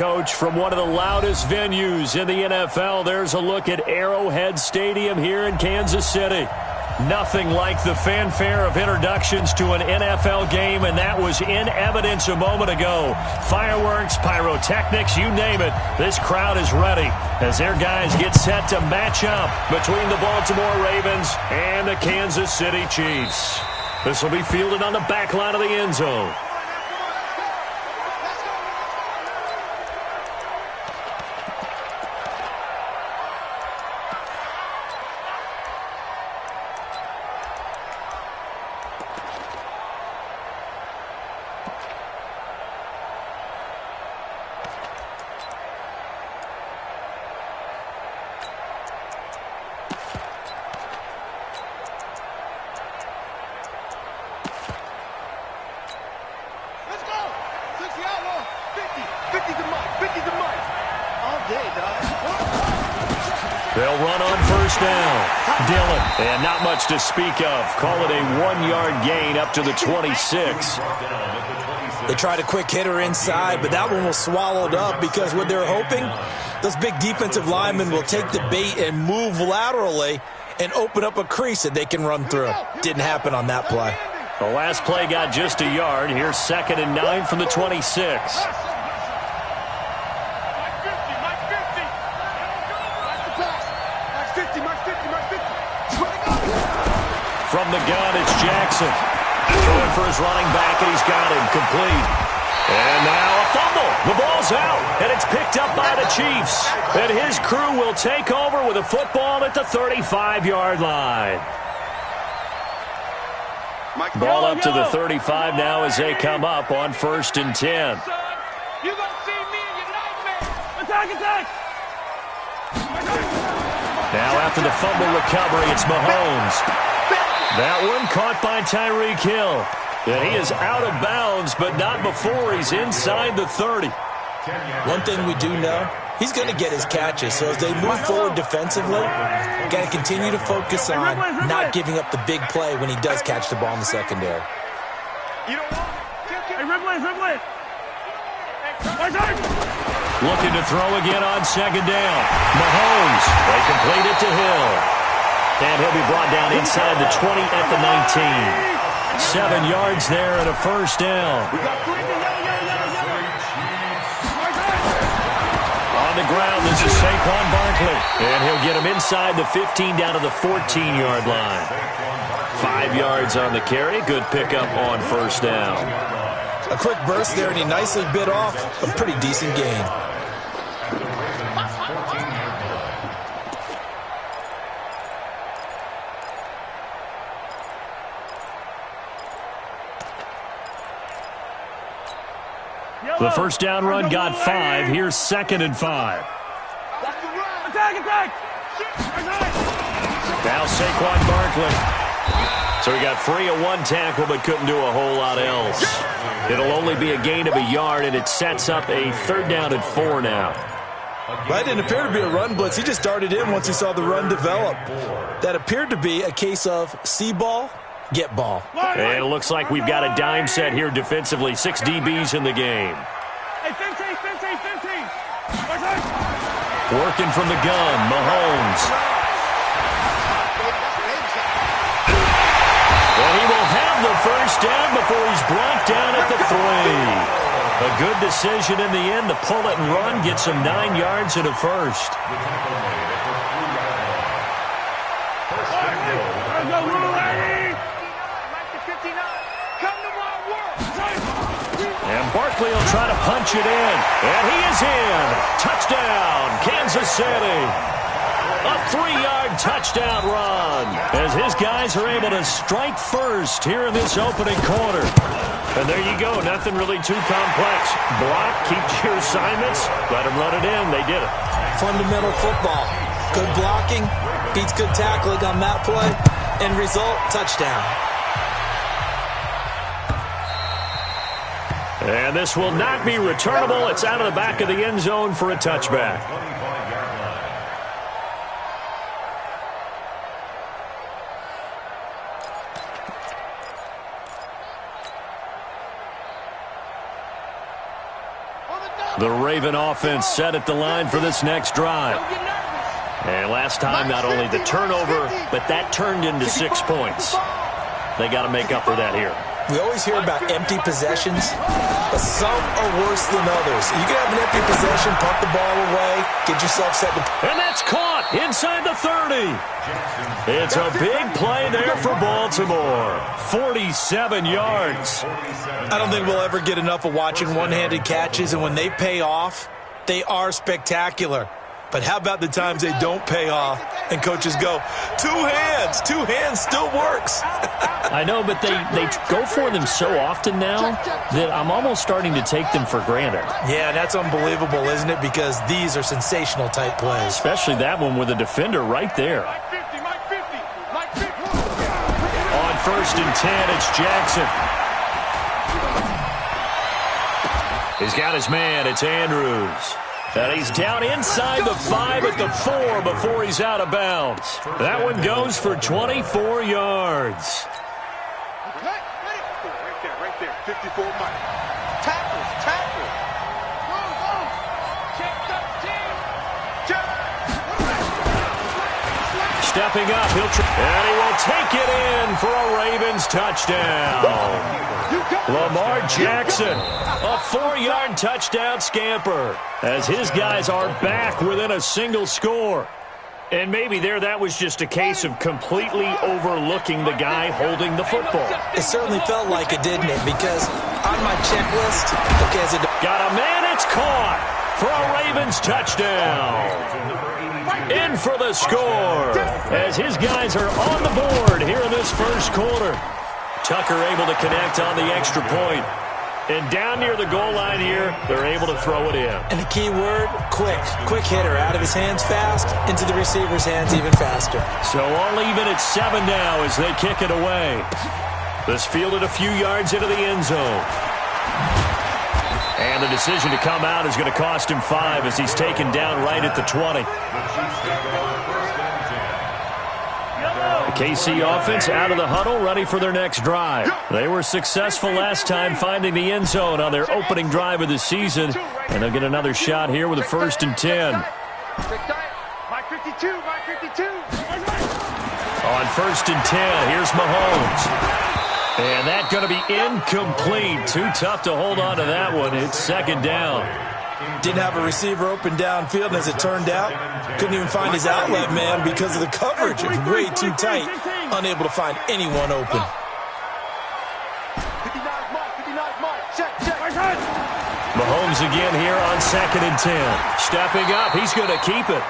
Coach, from one of the loudest venues in the NFL, there's a look at Arrowhead Stadium here in Kansas City. Nothing like the fanfare of introductions to an NFL game, and that was in evidence a moment ago. Fireworks, pyrotechnics, you name it. This crowd is ready as their guys get set to match up between the Baltimore Ravens and the Kansas City Chiefs. This will be fielded on the back line of the end zone. They'll run on first down. Dillon, and not much to speak of. Call it a 1-yard gain up to the 26. They tried a quick hitter inside, but that one was swallowed up because what they're hoping, those big defensive linemen will take the bait and move laterally and open up a crease that they can run through. Didn't happen on that play. The last play got just a yard. Here's 2nd and 9 from the 26. From the gun, it's Jackson. Throwing for his running back, and he's got him complete. And now a fumble. The ball's out, and it's picked up by the Chiefs. And his crew will take over with a football at the 35-yard line. Ball up to the 35 now as they come up on 1st and 10. You're going to see me in your nightmare. Attack! Now after the fumble recovery, it's Mahomes. That one caught by Tyreek Hill. And he is out of bounds, but not before he's inside the 30. One thing we do know, he's going to get his catches. So as they move forward defensively, got to continue to focus on not giving up the big play when he does catch the ball in the secondary. Looking to throw again on 2nd down. Mahomes, they complete it to Hill. And he'll be brought down inside the 20 at the 19. 7 yards there and a 1st down. On the ground, this is Saquon Barkley. And he'll get him inside the 15 down to the 14-yard line. 5 yards on the carry. Good pickup on 1st down. A quick burst there, and he nicely bit off a pretty decent gain. The 1st down run got 5. Here's 2nd and 5. Attack! Now Saquon Barkley. So he got free of 1 tackle but couldn't do a whole lot else. It'll only be a gain of a yard, and it sets up a 3rd down and 4 now. That didn't appear to be a run blitz. He just darted in once he saw the run develop. That appeared to be a case of see ball, get ball. And it looks like we've got a dime set here defensively. 6 DBs in the game. Hey, 15. Working from the gun, Mahomes. And he will have the 1st down before he's brought down at the 3. A good decision in the end to pull it and run, get some 9 yards and a 1st. And Barkley will try to punch it in. And he is in. Touchdown, Kansas City. A 3-yard touchdown run as his guys are able to strike first here in this opening quarter. And there you go. Nothing really too complex. Block, keep your assignments, let them run it in. They did it. Fundamental football. Good blocking, beats good tackling on that play. End result, touchdown. And this will not be returnable. It's out of the back of the end zone for a touchback. The Raven offense set at the line for this next drive. And last time, not only the turnover, but that turned into 6 points. They got to make up for that here. We always hear about empty possessions, but some are worse than others. You can have an empty possession, pump the ball away, get yourself set to... And that's caught inside the 30. It's a big play there for Baltimore. 47 yards. I don't think we'll ever get enough of watching one-handed catches, and when they pay off, they are spectacular. But how about the times they don't pay off and coaches go, two hands still works. I know, but they go for them so often now that I'm almost starting to take them for granted. Yeah, that's unbelievable, isn't it? Because these are sensational type plays. Especially that one with a defender right there. On 1st and 10, it's Jackson. He's got his man. It's Andrews. And he's down inside the 5 at the 4 before he's out of bounds. That one goes for 24 yards. Right there. 54 Mike. Tackle. Go. Check 13. Stepping up, and he will take it in for a Ravens touchdown. Lamar Jackson, a 4-yard touchdown scamper, as his guys are back within a single score. And maybe that was just a case of completely overlooking the guy holding the football. It certainly felt like it, didn't it? Because on my checklist, got a man, it's caught for a Ravens touchdown. In for the score, as his guys are on the board here in this first quarter. Tucker able to connect on the extra point. And down near the goal line here, they're able to throw it in. And the key word, quick. Quick hitter, out of his hands fast, into the receiver's hands even faster. So all even at 7 now as they kick it away. This fielded a few yards into the end zone. And the decision to come out is going to cost him 5 as he's taken down right at the 20. The KC offense out of the huddle, ready for their next drive. They were successful last time finding the end zone on their opening drive of the season, and they'll get another shot here with a 1st and 10. Mike 52. On 1st and 10, here's Mahomes. And that's going to be incomplete. Too tough to hold on to that one. It's 2nd down. Didn't have a receiver open downfield, and as it turned out, couldn't even find his outlet man because of the coverage. It was way too tight, unable to find anyone open. 59 Mike. Check. Mahomes again here on 2nd and 10. Stepping up, he's going to keep it.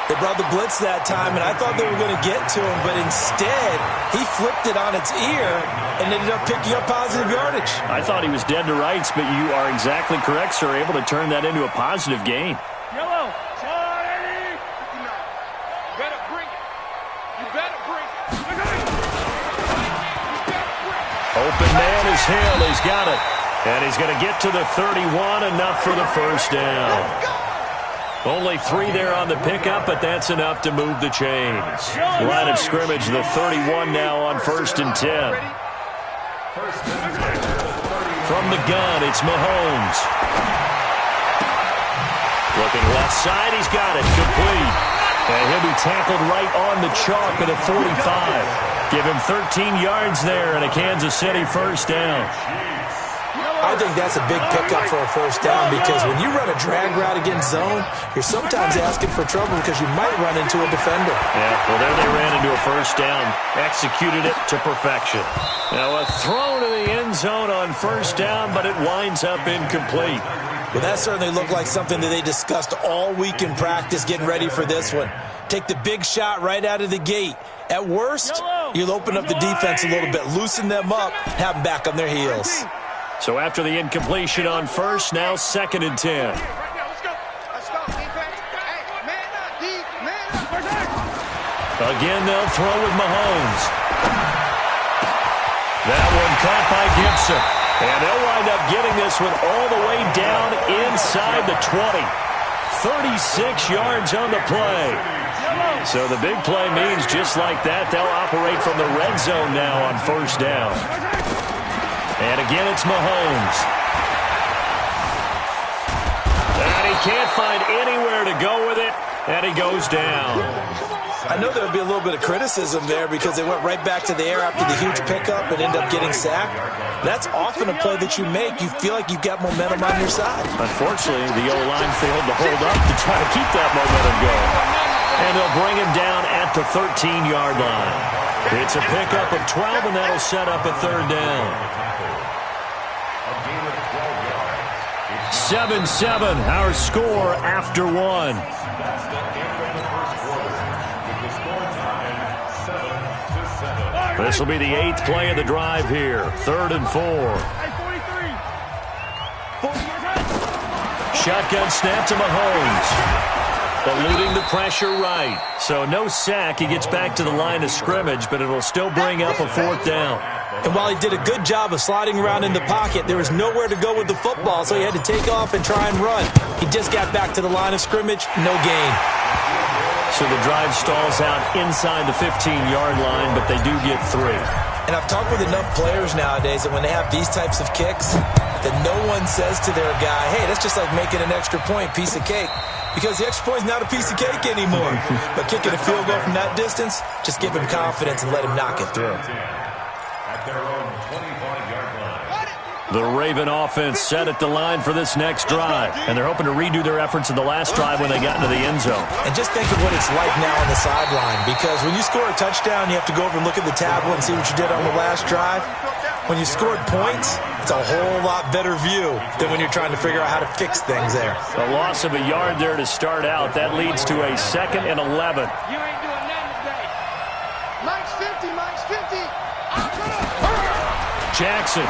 They brought the blitz that time, and I thought they were going to get to him, but instead, he flipped it on its ear and ended up picking up positive yardage. I thought he was dead to rights, but you are exactly correct, sir, able to turn that into a positive gain. Yellow. Charlie. 59. You better bring it. Open man is Hill. He's got it. And he's going to get to the 31, enough for the 1st down. Only 3 there on the pickup, but that's enough to move the chains. Line of scrimmage, the 31 now on 1st and 10. From the gun, it's Mahomes. Looking left side, he's got it, complete. And he'll be tackled right on the chalk at a 45. Give him 13 yards there and a Kansas City 1st down. I think that's a big pickup for a 1st down because when you run a drag route against zone, you're sometimes asking for trouble because you might run into a defender. Yeah, well, there they ran into a 1st down, executed it to perfection. Now a throw to the end zone on 1st down, but it winds up incomplete. Well, that certainly looked like something that they discussed all week in practice getting ready for this one. Take the big shot right out of the gate. At worst, you'll open up the defense a little bit, loosen them up, have them back on their heels. So after the incompletion on 1st, now 2nd and 10. Let's go. Defense. Hey, man up. Again, they'll throw with Mahomes. That one caught by Gibson. And they'll wind up getting this one all the way down inside the 20. 36 yards on the play. So the big play means just like that, they'll operate from the red zone now on 1st down. And again, it's Mahomes. can't find anywhere to go with it, and he goes down. I know there would be a little bit of criticism there because they went right back to the air after the huge pickup and end up getting sacked. That's often a play that you make. You feel like you've got momentum on your side. Unfortunately, the O-line failed to hold up to try to keep that momentum going. And they'll bring him down at the 13-yard line. It's a pickup of 12, and that'll set up a third down. 7-7, our score after one. This will be the 8th play of the drive here. 3rd and 4. Shotgun snap to Mahomes. Eluding the pressure right. So no sack. He gets back to the line of scrimmage, but it'll still bring up a 4th down. And while he did a good job of sliding around in the pocket, there was nowhere to go with the football, so he had to take off and try and run. He just got back to the line of scrimmage, no gain. So the drive stalls out inside the 15-yard line, but they do get 3. And I've talked with enough players nowadays that when they have these types of kicks, that no one says to their guy, hey, that's just like making an extra point, piece of cake. Because the extra point is not a piece of cake anymore. But kicking a field goal from that distance, just give him confidence and let him knock it through. The Raven offense set at the line for this next drive. And they're hoping to redo their efforts in the last drive when they got into the end zone. And just think of what it's like now on the sideline. Because when you score a touchdown, you have to go over and look at the tablet and see what you did on the last drive. When you scored points, it's a whole lot better view than when you're trying to figure out how to fix things there. A loss of a yard there to start out. That leads to a 2nd and 11. You ain't doing nothing today. Mike's 50, Mike's 50. Jackson.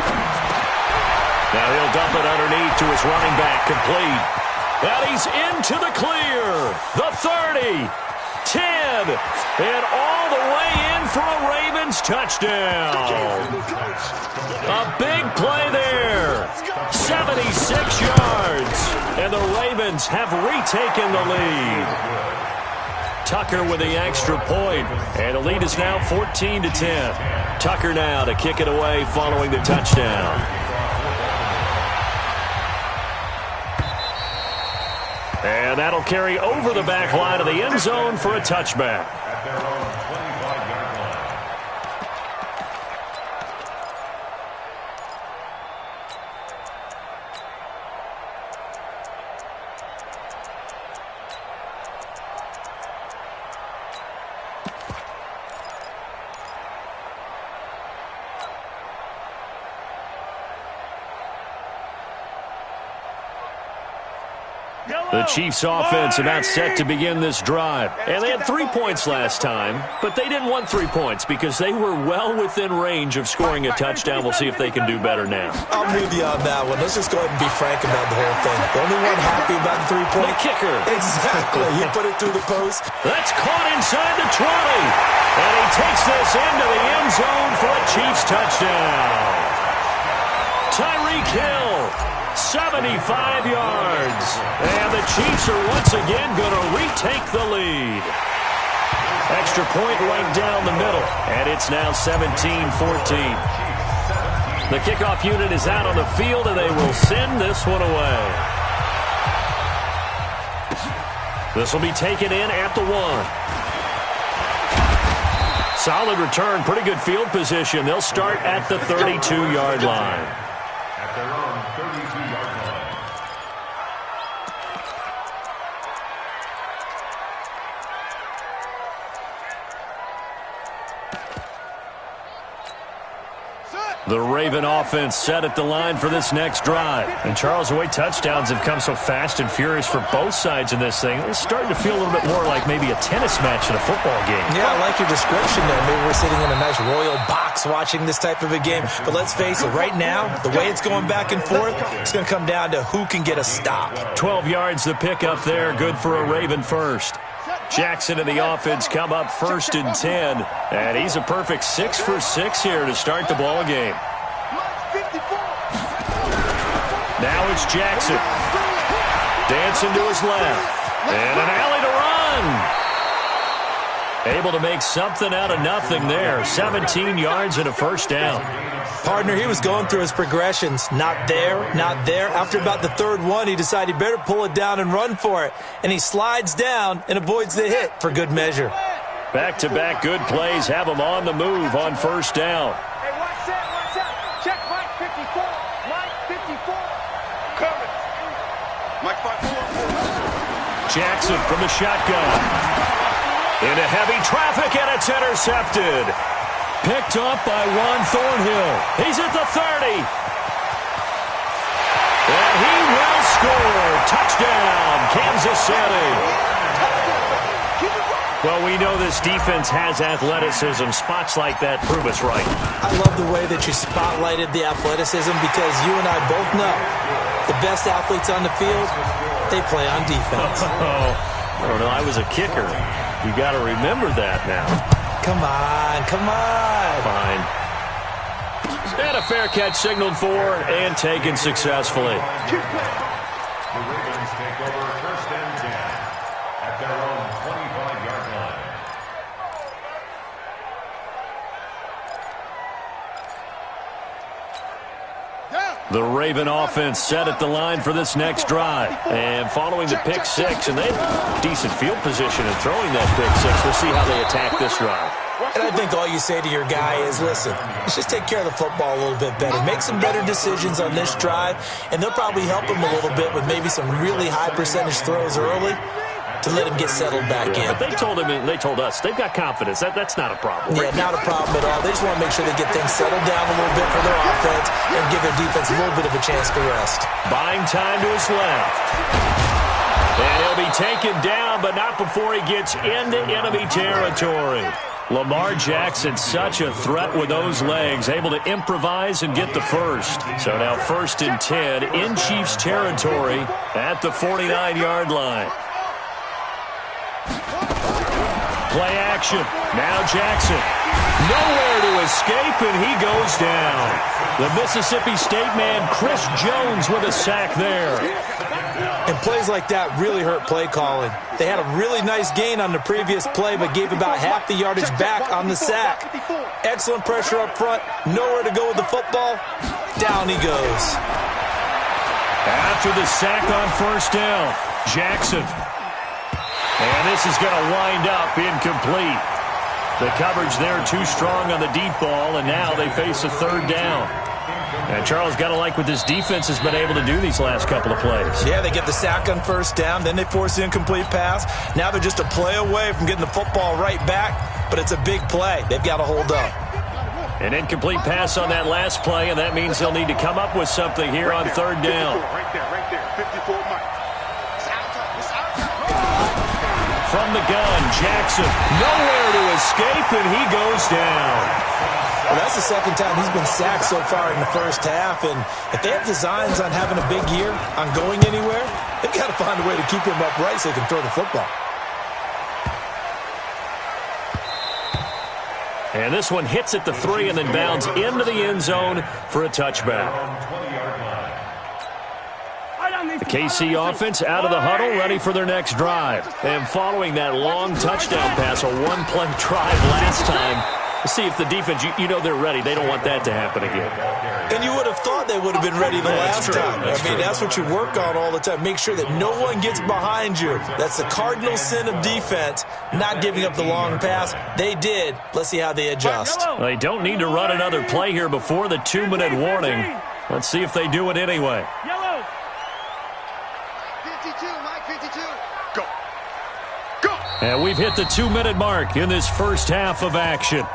Now he'll dump it underneath to his running back, complete. And he's into the clear. The 30, 10, and all the way in for a Ravens touchdown. A big play there. 76 yards. And the Ravens have retaken the lead. Tucker with the extra point, and the lead is now 14-10. Tucker now to kick it away following the touchdown. And that'll carry over the back line of the end zone for a touchback. The Chiefs offense about set to begin this drive. And they had 3 points last time, but they didn't want 3 points because they were well within range of scoring a touchdown. We'll see if they can do better now. I'm with you on that one. Let's just go ahead and be frank about the whole thing. The only one happy about the 3-point. The kicker. Exactly. He put it through the post. That's caught inside the 20. And he takes this into the end zone for a Chiefs touchdown. Tyreek Hill. 75 yards. And the Chiefs are once again going to retake the lead. Extra point right down the middle. And it's now 17-14. The kickoff unit is out on the field, and they will send this one away. This will be taken in at the 1. Solid return. Pretty good field position. They'll start at the 32-yard line. At their own 32-yard line. The Raven offense set at the line for this next drive. And Charles, the way touchdowns have come so fast and furious for both sides in this thing, it's starting to feel a little bit more like maybe a tennis match in a football game. Yeah, I like your description there. Maybe we're sitting in a nice royal box watching this type of a game. But let's face it, right now, the way it's going back and forth, it's going to come down to who can get a stop. 12 yards the pickup there. Good for a Raven first. Jackson and the offense come up 1st and 10. And he's a perfect 6 for 6 here to start the ball game. Now it's Jackson. Dancing to his left. And an alley to run. Able to make something out of nothing there. 17 yards and a first down. Partner, he was going through his progressions. Not there, not there. After about the third one, he decided he better pull it down and run for it. And he slides down and avoids the hit for good measure. Back-to-back good plays have him on the move on first down. Hey, watch out. Check Mike 54. Mike 54. Coming. Mike 54. Jackson from the shotgun. Into heavy traffic, and it's intercepted. Picked up by Juan Thornhill. He's at the 30. And he will score. Touchdown, Kansas City. Well, we know this defense has athleticism. Spots like that prove us right. I love the way that you spotlighted the athleticism because you and I both know the best athletes on the field, they play on defense. I don't know. I was a kicker. You got to remember that now. Come on. Fine. And a fair catch signaled for and taken successfully. The Ravens take over first and 10 at their own 25-yard line. The Raven offense set at the line for this next drive. And following the pick six, and they have decent field position in throwing that pick six. We'll see how they attack this drive. And I think all you say to your guy is, listen, let's just take care of the football a little bit better. Make some better decisions on this drive, and they'll probably help him a little bit with maybe some really high percentage throws early to let him get settled back in. But they told him, and they told us, they've got confidence. That's not a problem. Yeah, not a problem at all. They just want to make sure they get things settled down a little bit for their offense and give their defense a little bit of a chance to rest. Buying time to his left. And he'll be taken down, but not before he gets into enemy territory. Lamar Jackson, such a threat with those legs, able to improvise and get the first. So now 1st and 10 in Chiefs territory at the 49-yard line. Play action. Now Jackson. Nowhere to escape, and he goes down. The Mississippi State man, Chris Jones, with a sack there. And plays like that really hurt play calling. They had a really nice gain on the previous play, but gave about half the yardage back on the sack. Excellent pressure up front. Nowhere to go with the football. Down he goes. After the sack on first down, Jackson. And this is going to wind up incomplete. The coverage there too strong on the deep ball, and now they face a third down. And Charles, got to like what this defense has been able to do these last couple of plays. Yeah, they get the sack on first down, then they force the incomplete pass. Now they're just a play away from getting the football right back, but it's a big play. They've got to hold up. An incomplete pass on that last play, and that means they'll need to come up with something here on third down. Right there. 54 Mike. From the gun, Jackson, nowhere to escape, and he goes down. Well, that's the second time he's been sacked so far in the first half, and if they have designs on having a big year, on going anywhere, they've got to find a way to keep him upright so he can throw the football. And this one hits at the 3 and then bounds into the end zone for a touchback. The KC offense out of the huddle, ready for their next drive. And following that long touchdown pass, a one-play drive last time, see if the defense, you know they're ready. They don't want that to happen again. And you would have thought they would have been ready the last time. That's what you work on all the time. Make sure that no one gets behind you. That's the cardinal sin of defense, not giving up the long pass. They did. Let's see how they adjust. They don't need to run another play here before the 2-minute warning. Let's see if they do it anyway. Yellow. 52, Mike 52. Go. And we've hit the 2-minute mark in this first half of action.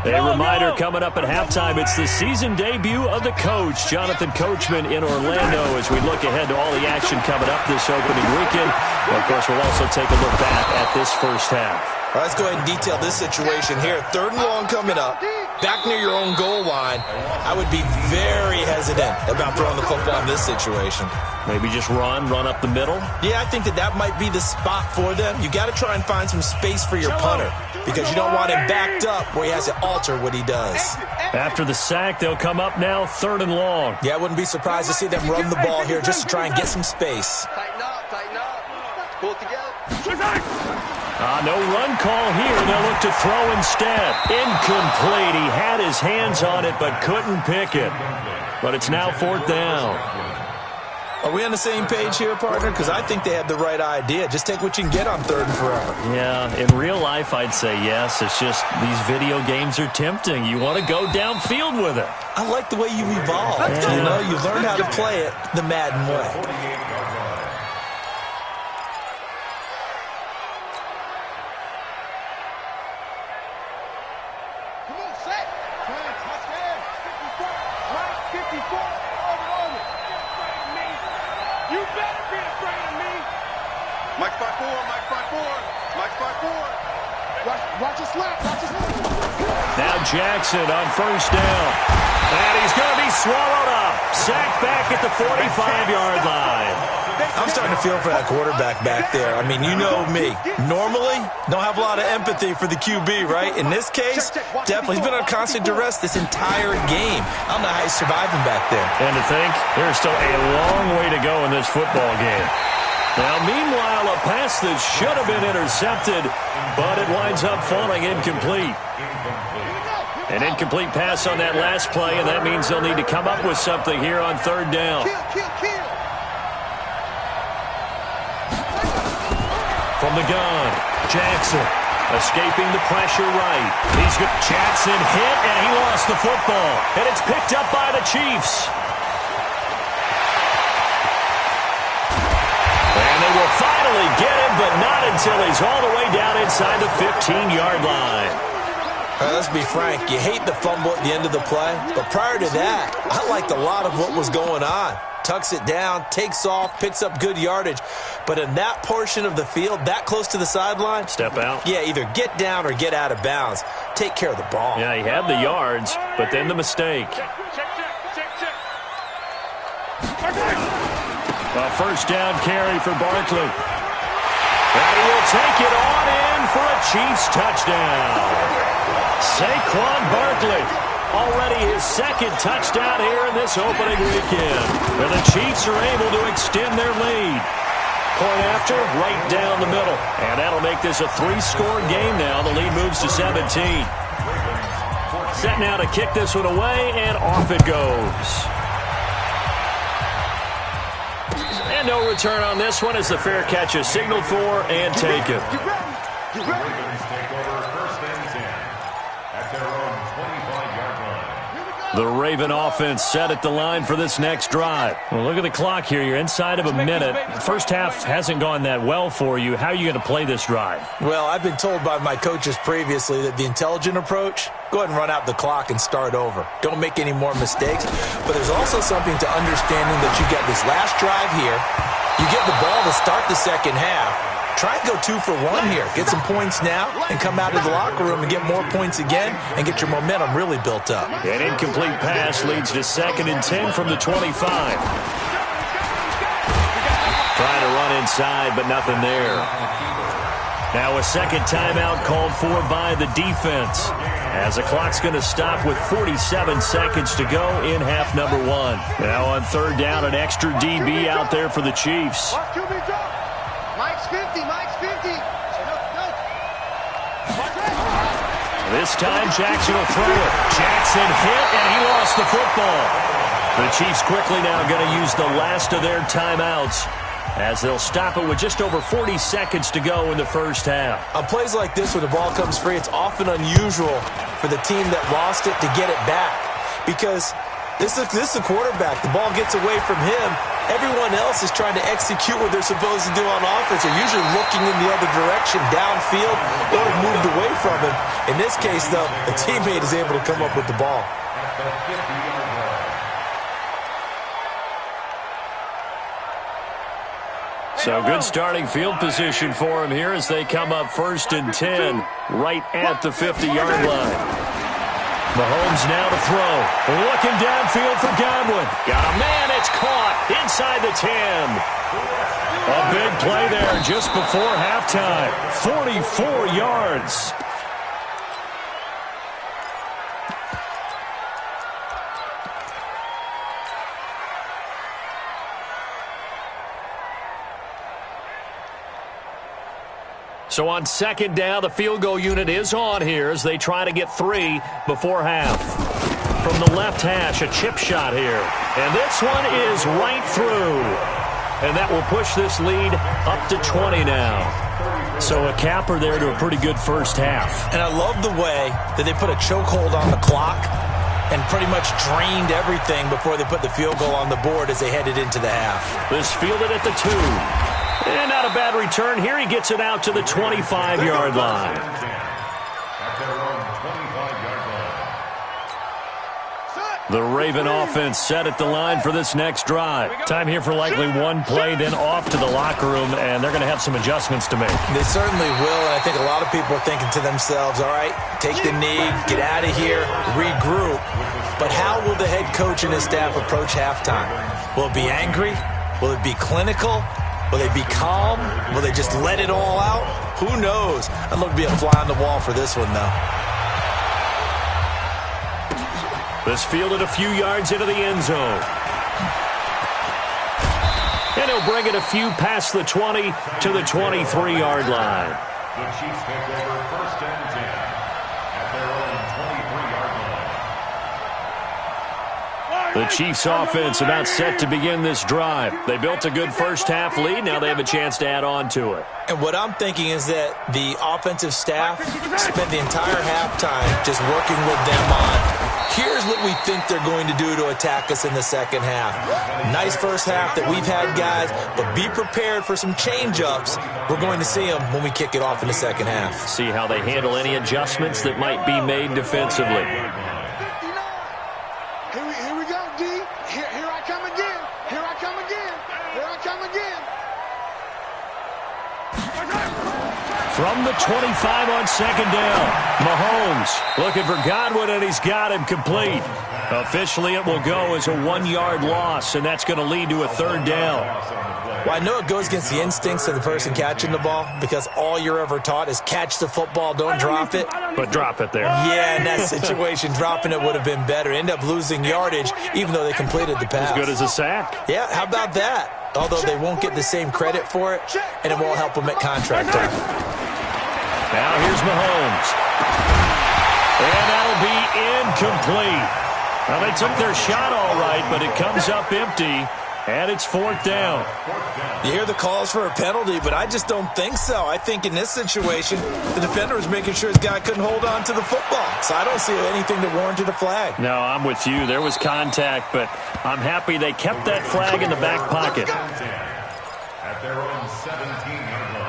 A reminder coming up at halftime, it's the season debut of the coach, Jonathan Coachman, in Orlando, as we look ahead to all the action coming up this opening weekend. And of course, we'll also take a look back at this first half. Let's go ahead and detail this situation here. 3rd and long coming up, back near your own goal line. I would be very hesitant about throwing the football in this situation. Maybe just run up the middle? Yeah, I think that might be the spot for them. You got to try and find some space for your punter because you don't want him backed up where he has to alter what he does. After the sack, they'll come up now 3rd and long. Yeah, I wouldn't be surprised to see them run the ball here just to try and get some space. Tighten up. Pull it together. No run call here. They'll look to throw instead. Incomplete. He had his hands on it but couldn't pick it. But it's now 4th down. Are we on the same page here, partner? Because I think they had the right idea. Just take what you can get on 3rd and forever. Yeah, in real life, I'd say yes. It's just these video games are tempting. You want to go downfield with it. I like the way you evolve. Yeah. You know, you learn how to play it the Madden way. Now Jackson on 1st down. And he's going to be swallowed up. Sacked back at the 45-yard line. I'm starting to feel for that quarterback back there. I mean, you know me. Normally, don't have a lot of empathy for the QB, right? In this case, definitely. He's been on constant duress this entire game. I don't know how he's surviving back there. And to think, there's still a long way to go in this football game. Now, meanwhile, a pass that should have been intercepted, but it winds up falling incomplete. An incomplete pass on that last play, and that means they'll need to come up with something here on 3rd down. From the gun, Jackson escaping the pressure right. He's got Jackson hit, and he lost the football. And it's picked up by the Chiefs. And they will finally get him, but not until he's all the way down inside the 15-yard line. Let's be frank, you hate the fumble at the end of the play, but prior to that, I liked a lot of what was going on. Tucks it down, takes off, picks up good yardage. But in that portion of the field, that close to the sideline, step out. Yeah, either get down or get out of bounds. Take care of the ball. Yeah, he had the yards, but then the mistake. A 1st down carry for Barkley. And he will take it on in for a Chiefs touchdown. Saquon Barkley, already his 2nd touchdown here in this opening weekend. And the Chiefs are able to extend their lead. Point after, right down the middle. And that'll make this a 3-score game now. The lead moves to 17. Set now to kick this one away, and off it goes. And no return on this one as the fair catch is signaled for and taken. The Raven offense set at the line for this next drive. Well, look at the clock here. You're inside of a minute. First half hasn't gone that well for you. How are you going to play this drive? Well, I've been told by my coaches previously that the intelligent approach, go ahead and run out the clock and start over. Don't make any more mistakes. But there's also something to understanding that you get this last drive here. You get the ball to start the second half. Try and go 2 for 1 here. Get some points now and come out of the locker room and get more points again and get your momentum really built up. An incomplete pass leads to 2nd and 10 from the 25. Trying to run inside, but nothing there. Now a 2nd timeout called for by the defense, as the clock's going to stop with 47 seconds to go in half number 1. Now on 3rd down, an extra DB out there for the Chiefs. Mike's 50. This time, Jackson will throw it. Jackson hit, and he lost the football. The Chiefs quickly now going to use the last of their timeouts, as they'll stop it with just over 40 seconds to go in the first half. On plays like this, when the ball comes free, it's often unusual for the team that lost it to get it back, because this is the quarterback. The ball gets away from him. Everyone else is trying to execute what they're supposed to do on offense. They're usually looking in the other direction, downfield, or moved away from him. In this case, though, a teammate is able to come up with the ball. So good starting field position for him here as they come up 1st and 10 right at the 50-yard line. Mahomes now to throw. Looking downfield for Godwin. Got a man. It's caught inside the 10. A big play there just before halftime. 44 yards. So on 2nd down, the field goal unit is on here as they try to get 3 before half. From the left hash, a chip shot here. And this one is right through. And that will push this lead up to 20 now. So a capper there to a pretty good first half. And I love the way that they put a chokehold on the clock and pretty much drained everything before they put the field goal on the board as they headed into the half. This fielded at the 2. And not a bad return. Here he gets it out to the 25-yard line. The Raven offense set at the line for this next drive. Time here for likely one play, then off to the locker room, and they're going to have some adjustments to make. They certainly will, and I think a lot of people are thinking to themselves, all right, take the knee, get out of here, regroup. But how will the head coach and his staff approach halftime? Will it be angry? Will it be clinical? Will they be calm? Will they just let it all out? Who knows? I'd love to be a fly on the wall for this one, though. This fielded a few yards into the end zone. And he'll bring it a few past the 20 to the 23-yard line. The Chiefs take over 1st and 10 at their own 23-yard line. The Chiefs offense about set to begin this drive. They built a good first half lead. Now they have a chance to add on to it. And what I'm thinking is that the offensive staff spent the entire halftime just working with them on, here's what we think they're going to do to attack us in the second half. Nice first half that we've had, guys, but be prepared for some change-ups. We're going to see them when we kick it off in the second half. See how they handle any adjustments that might be made defensively. Here we go, D. Here I come again. Here I come again. Here I come again. From the 25 on 2nd down, Mahomes looking for Godwin, and he's got him complete. Officially, it will go as a 1-yard loss, and that's going to lead to a 3rd down. Well, I know it goes against the instincts of the person catching the ball because all you're ever taught is catch the football, don't drop it. But drop it there. Yeah, in that situation, dropping it would have been better. End up losing yardage, even though they completed the pass. As good as a sack. Yeah, how about that? Although they won't get the same credit for it, and it won't help them at contract time. Now here's Mahomes. And that'll be incomplete. Well, they took their shot all right, but it comes up empty, and it's 4th down. You hear the calls for a penalty, but I just don't think so. I think in this situation, the defender was making sure his guy couldn't hold on to the football. So I don't see anything that warranted a flag. No, I'm with you. There was contact, but I'm happy they kept that flag in the back pocket. At their own 17-yard line.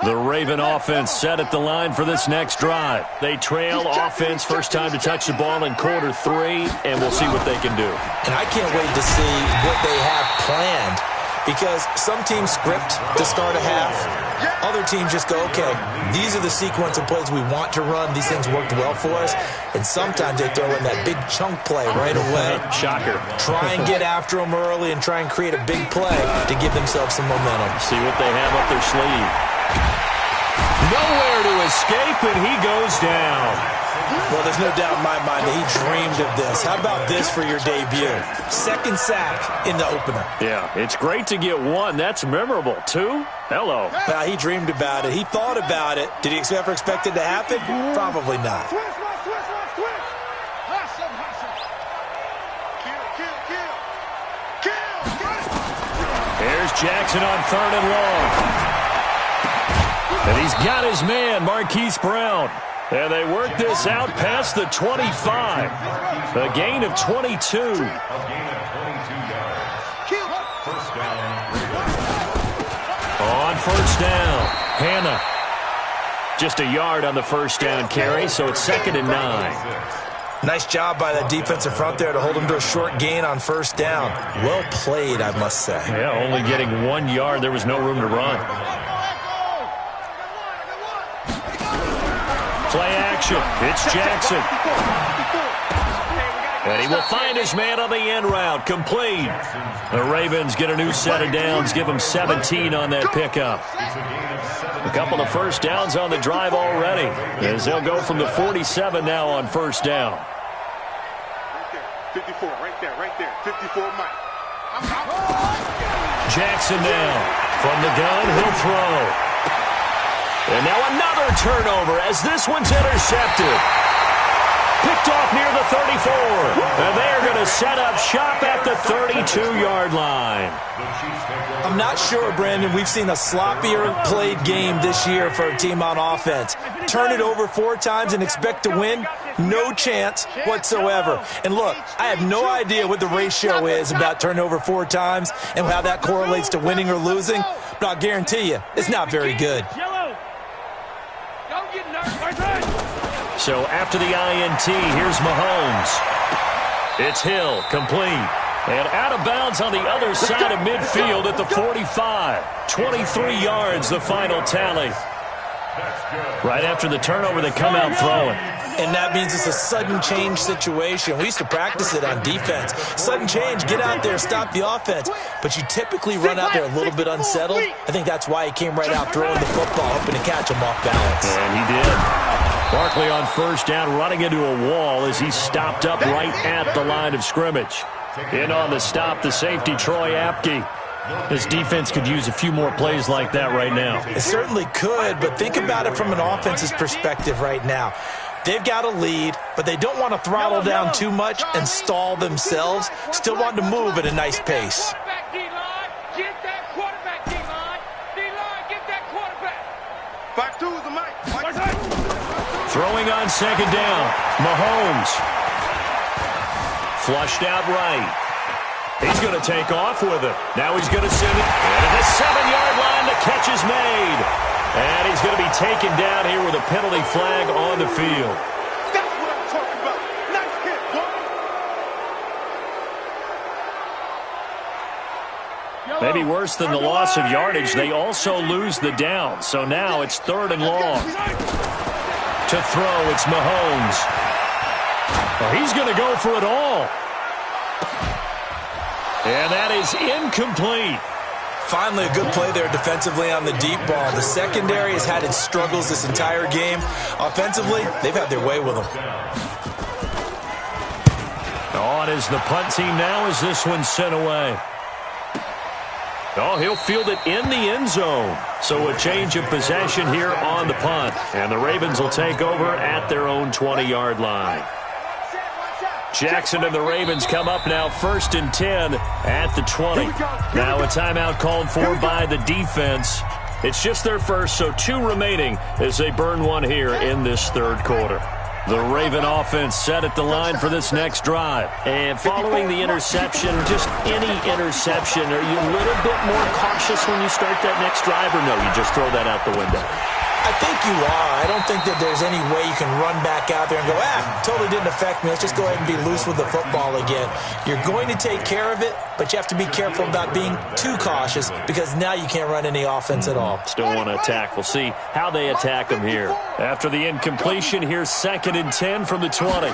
The Raven offense set at the line for this next drive. They trail offense, first time to touch the ball in quarter 3, and we'll see what they can do. And I can't wait to see what they have planned because some teams script to start a half. Other teams just go, okay, these are the sequence of plays we want to run. These things worked well for us. And sometimes they throw in that big chunk play right away. Shocker. Try and get after them early and try and create a big play to give themselves some momentum. See what they have up their sleeve. Nowhere to escape, and he goes down. Well, there's no doubt in my mind that he dreamed of this. How about this for your debut? 2nd sack in the opener. Yeah, it's great to get 1. That's memorable. 2? Hello. Well, he dreamed about it. He thought about it. Did he ever expect it to happen? Probably not. Here's Jackson on 3rd and long. And he's got his man, Marquise Brown. And they work this out past the 25. A gain of 22. A gain of 22 yards. First down. On 1st down, Hannah. Just a yard on the first down carry, so it's 2nd and 9. Nice job by that defensive front there to hold him to a short gain on first down. Well played, I must say. Yeah, only getting 1 yard. There was no room to run. Play action. It's Jackson. And he will find his man on the end route. Complete. The Ravens get a new set of downs. Give them 17 on that pickup. A couple of first downs on the drive already, as they'll go from the 47 now on first down. 54, right there, 54, Mike. Jackson now. From the gun, he'll throw. And now another turnover as this one's intercepted. Picked off near the 34. And they're going to set up shop at the 32-yard line. I'm not sure, Brandon, we've seen a sloppier played game this year for a team on offense. Turn it over 4 times and expect to win? No chance whatsoever. And look, I have no idea what the ratio is about turnover 4 times and how that correlates to winning or losing, but I'll guarantee you, it's not very good. So after the INT, here's Mahomes. It's Hill, complete. And out of bounds on the other side of midfield at the 45. 23 yards, the final tally. Right after the turnover, they come out throwing. And that means it's a sudden change situation. We used to practice it on defense. Sudden change, get out there, stop the offense. But you typically run out there a little bit unsettled. I think that's why he came right out throwing the football, hoping to catch him off balance. And he did. Barkley on first down, running into a wall as he stopped up right at the line of scrimmage. In on the stop, the safety, Troy Apke. This defense could use a few more plays like that right now. It certainly could, but think about it from an offense's perspective right now. They've got a lead, but they don't want to throttle down too much and stall themselves. Still want to move at a nice pace. Throwing on second down, Mahomes. Flushed out right. He's going to take off with it. Now he's going to send it. And at the 7-yard line, the catch is made. And he's going to be taken down here with a penalty flag on the field. That's what I'm talking about. Nice hit, boy. Maybe worse than the loss of yardage, they also lose the down. So now it's 3rd and long. To throw, it's Mahomes. Well, he's going to go for it all. And that is incomplete. Finally, a good play there defensively on the deep ball. The secondary has had its struggles this entire game. Offensively, they've had their way with them. On is the punt team now as this one's sent away. Oh, he'll field it in the end zone. So a change of possession here on the punt. And the Ravens will take over at their own 20-yard line. Jackson and the Ravens come up now 1st and 10 at the 20. Now a timeout called for by the defense. It's just their first, so 2 remaining as they burn one here in this 3rd quarter. The Raven offense set at the line for this next drive. And following the interception, just any interception, are you a little bit more cautious when you start that next drive, or no, you just throw that out the window? I think you are. I don't think that there's any way you can run back out there and go, totally didn't affect me. Let's just go ahead and be loose with the football again. You're going to take care of it, but you have to be careful about being too cautious because now you can't run any offense at all. Still want to attack. We'll see how they attack them here. After the incompletion, here's 2nd and 10 from the 20.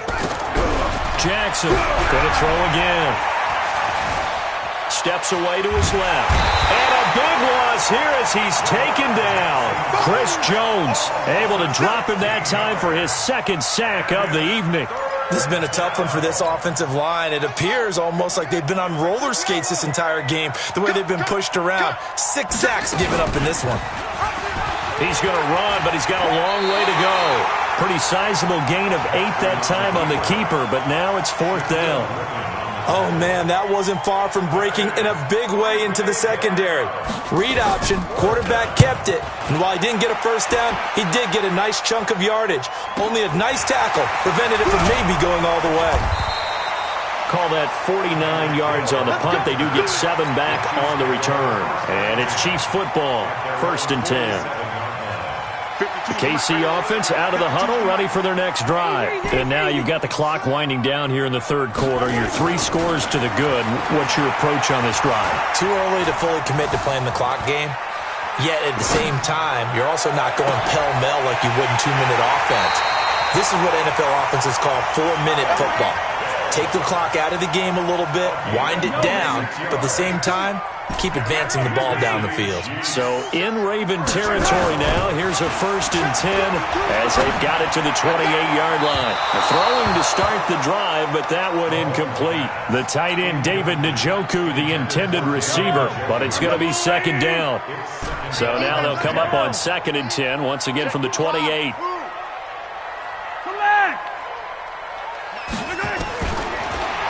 Jackson going to throw again. Steps away to his left. And a big loss here as he's taken down. Chris Jones able to drop him that time for his 2nd sack of the evening. This has been a tough one for this offensive line. It appears almost like they've been on roller skates this entire game, the way they've been pushed around. 6 sacks given up in this one. He's going to run, but he's got a long way to go. Pretty sizable gain of 8 that time on the keeper, but now it's 4th down. Oh, man, that wasn't far from breaking in a big way into the secondary. Read option, quarterback kept it. And while he didn't get a first down, he did get a nice chunk of yardage. Only a nice tackle prevented it from maybe going all the way. Call that 49 yards on the punt. They do get 7 back on the return. And it's Chiefs football, 1st and 10. The KC offense out of the huddle, ready for their next drive. And now you've got the clock winding down here in the third quarter. You're 3 scores to the good. What's your approach on this drive? Too early to fully commit to playing the clock game. Yet at the same time, you're also not going pell-mell like you would in 2-minute offense. This is what NFL offenses call 4-minute football. Take the clock out of the game a little bit, wind it down, but at the same time, keep advancing the ball down the field. So in Raven territory now, here's a 1st and 10 as they've got it to the 28-yard line. Throwing to start the drive, but that one incomplete. The tight end, David Njoku, the intended receiver, but it's going to be 2nd down. So now they'll come up on 2nd and 10, once again from the 28.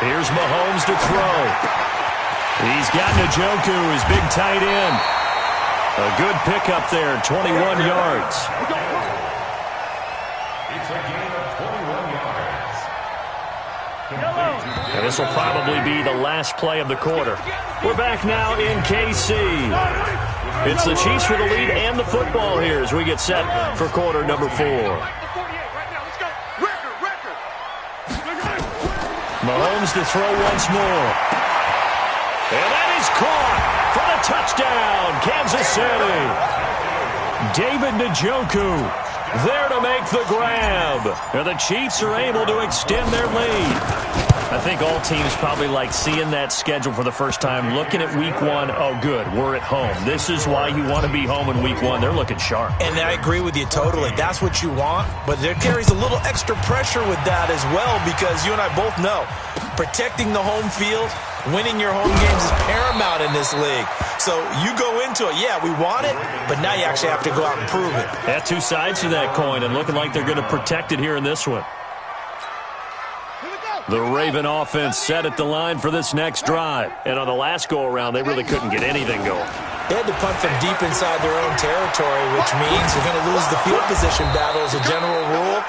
Here's Mahomes to throw. He's got Njoku, his big tight end. A good pickup there, 21 yards. It's a gain of 21 yards. And this will probably be the last play of the quarter. We're back now in KC. It's the Chiefs for the lead and the football here as we get set for quarter number 4. Mahomes to throw once more. And that is caught for the touchdown, Kansas City. David Njoku there to make the grab. And the Chiefs are able to extend their lead. I think all teams probably like seeing that schedule for the first time, looking at week 1. Oh, good, we're at home. This is why you want to be home in week 1. They're looking sharp. And I agree with you totally. That's what you want, but there carries a little extra pressure with that as well because you and I both know protecting the home field, winning your home games is paramount in this league. So you go into it, yeah, we want it, but now you actually have to go out and prove it. Yeah, 2 sides to that coin, and looking like they're going to protect it here in this one. The Raven offense set at the line for this next drive. And on the last go-around, they really couldn't get anything going. They had to punt from deep inside their own territory, which means you're going to lose the field position battle as a general rule.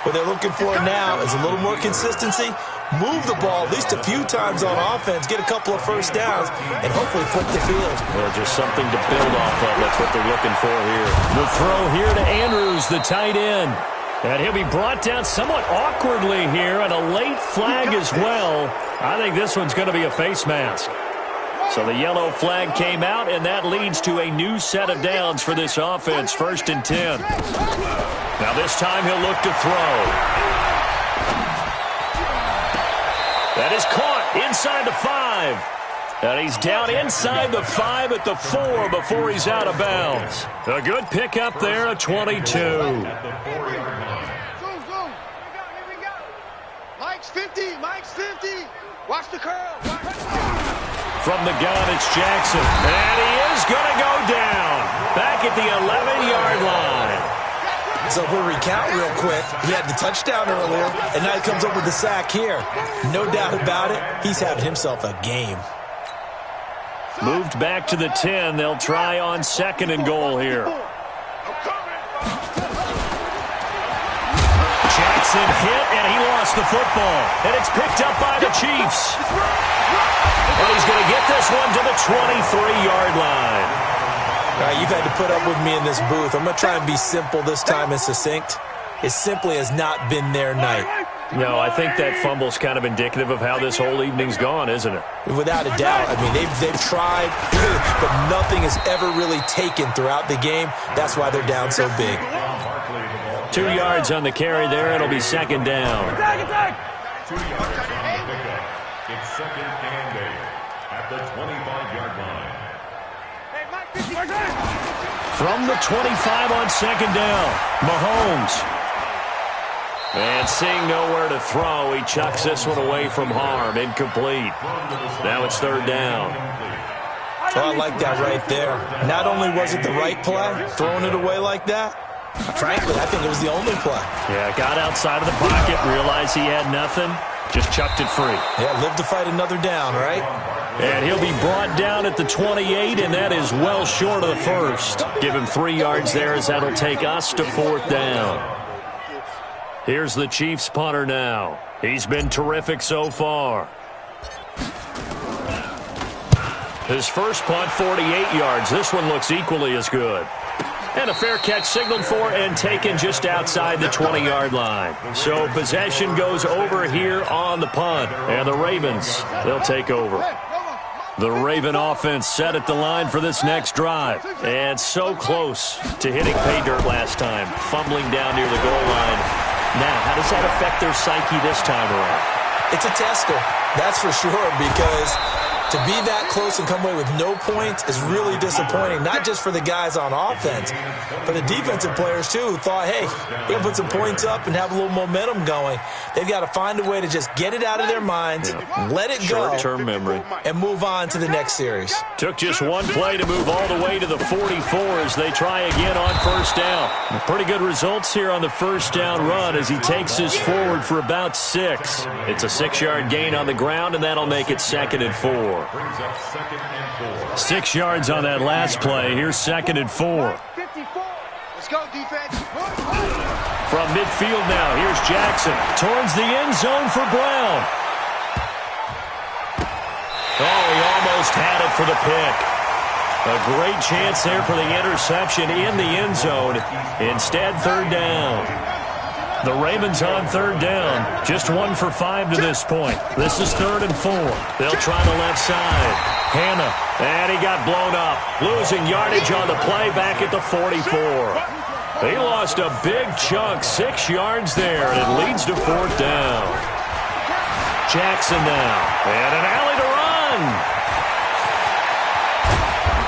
What they're looking for now is a little more consistency, move the ball at least a few times on offense, get a couple of first downs, and hopefully flip the field. Well, just something to build off of. That's what they're looking for here. The throw here to Andrews, the tight end. And he'll be brought down somewhat awkwardly here, and a late flag as well. I think this one's going to be a face mask. So the yellow flag came out, and that leads to a new set of downs for this offense, 1st and 10. Now this time he'll look to throw. That is caught inside the 5. And he's down inside the 5 at the 4 before he's out of bounds. A good pickup there, a 22. Mike's 50. Mike's 50. Watch the curl. From the gun, it's Jackson. And he is going to go down. Back at the 11-yard line. So if we recount real quick, he had the touchdown earlier, and now he comes up with the sack here. No doubt about it, he's having himself a game. Moved back to the 10. They'll try on 2nd and goal here. Jackson hit, and he lost the football. And it's picked up by the Chiefs. And he's going to get this one to the 23-yard line. All right, you've had to put up with me in this booth. I'm going to try and be simple this time and succinct. It simply has not been their night. No, I think that fumble's kind of indicative of how this whole evening's gone, isn't it? Without a doubt. I mean, they've tried, but nothing has ever really taken throughout the game. That's why they're down so big. 2 yards on the carry there. It'll be 2nd down. 2 yards on the pickup. It's 2nd and 8 at the 25-yard line. From the 25 on 2nd down, Mahomes. And seeing nowhere to throw, he chucks this one away from harm. Incomplete. Now it's 3rd down. Oh, I like that right there. Not only was it the right play, throwing it away like that, frankly, I think it was the only play. Yeah, got outside of the pocket, realized he had nothing, just chucked it free. Yeah, live to fight another down, right? And he'll be brought down at the 28, and that is well short of the 1st. Give him 3 yards there as that'll take us to 4th down. Here's the Chiefs punter now. He's been terrific so far. His first punt, 48 yards. This one looks equally as good. And a fair catch signaled for and taken just outside the 20-yard line. So possession goes over here on the punt. And the Ravens, they'll take over. The Raven offense set at the line for this next drive. And so close to hitting pay dirt last time, fumbling down near the goal line. Now, how does that affect their psyche this time around? It's a tester, that's for sure, because to be that close and come away with no points is really disappointing, not just for the guys on offense, but the defensive players, too, who thought, hey, we can put some points up and have a little momentum going. They've got to find a way to just get it out of their minds, let it go, short-term memory, and move on to the next series. Took just one play to move all the way to the 44 as they try again on first down. Pretty good results here on the first down run as he takes us forward for about 6. It's a 6-yard gain on the ground, and that'll make it 2nd and 4. 6 yards on that last play. Here's 2nd and 4. Let's go, defense. From midfield now, here's Jackson. Towards the end zone for Brown. Oh, he almost had it for the pick. A great chance there for the interception in the end zone. Instead, 3rd down. The Ravens on 3rd down. Just 1 for 5 to this point. This is 3rd and 4. They'll try the left side. Hannah, and he got blown up. Losing yardage on the play back at the 44. He lost a big chunk, 6 yards there, and it leads to 4th down. Jackson now, and an alley to run.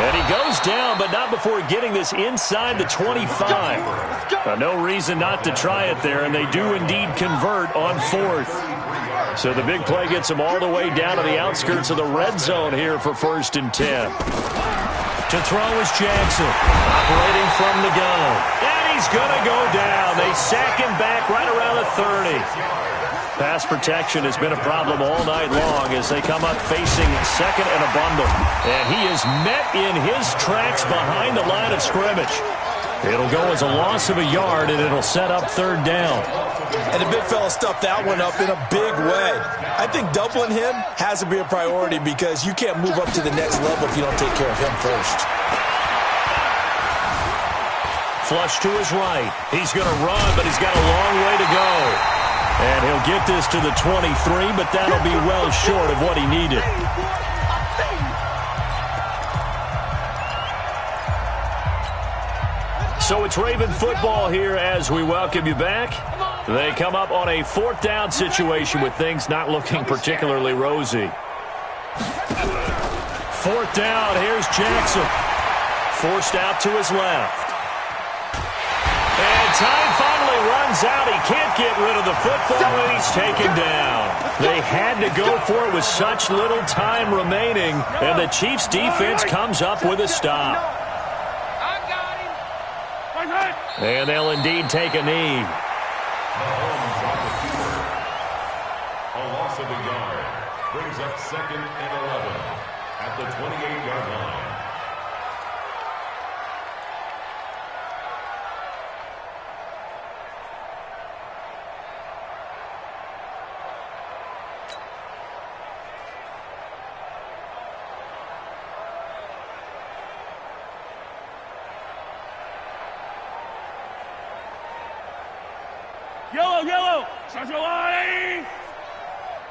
And he goes down, but not before getting this inside the 25. No reason not to try it there, and they do indeed convert on 4th. So the big play gets them all the way down to the outskirts of the red zone here for 1st and 10. To throw is Jackson, operating from the gun. And he's going to go down. They sack him back right around the 30. Pass protection has been a problem all night long as they come up facing 2nd and a bundle. And he is met in his tracks behind the line of scrimmage. It'll go as a loss of a yard, and it'll set up 3rd down. And the big fella stuffed that one up in a big way. I think doubling him has to be a priority because you can't move up to the next level if you don't take care of him first. Flush to his right. He's going to run, but he's got a long way to go. And he'll get this to the 23, but that'll be well short of what he needed. So it's Raven football here as we welcome you back. They come up on a 4th down situation with things not looking particularly rosy. 4th down, here's Jackson. Forced out to his left. And time finally runs out. He can't get rid of the football, and he's taken down. They had to go for it with such little time remaining, and the Chiefs' defense comes up with a stop. And they'll indeed take a knee. A loss of a yard brings up 2nd and 11 at the 28-yard line. Yellow! Centralized!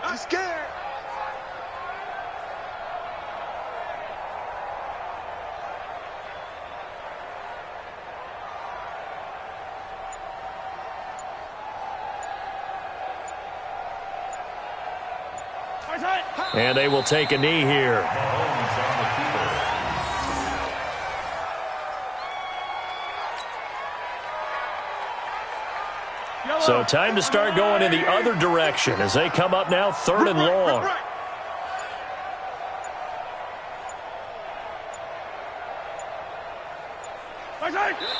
I'm scared. And they will take a knee here. So time to start going in the other direction as they come up now 3rd and long.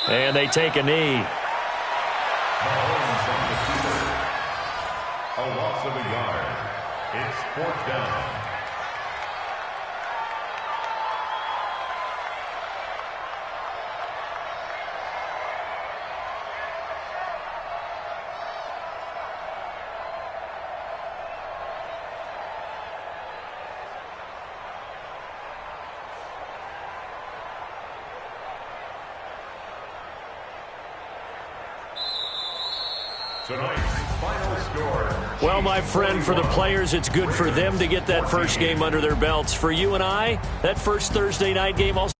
And they take a knee. A loss of a yard. It's 4th down. Tonight's final score. Well, my friend, for the players, it's good for them to get that first game under their belts. For you and I, that first Thursday night game also